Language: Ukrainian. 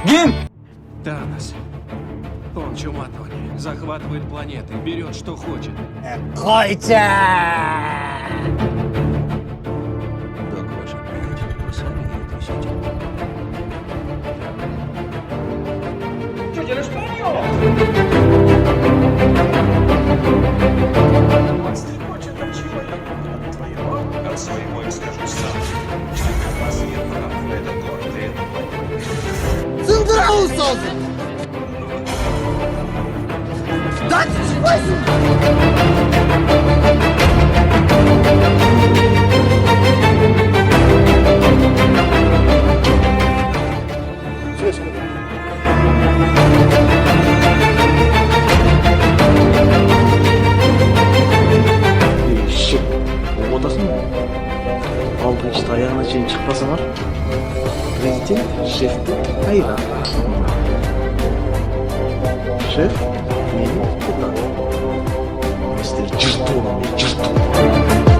Kim? Танос. Он чума, Тони. Захватывает планеты, берет, что хочет. Koyca! Как ваши приятели, вы сами не отвезете. От своего я скажу сам. У вас нет прав в этот город и эту планету. Zındıra usulsün! Lan çıkmasın! Şık. Odasın mı? Aldın işte ayağına çiğin çıkmasın var. Президент, şefti, hayır abi. Şef, benim burada. İster cırtı olamıyor, cırtı.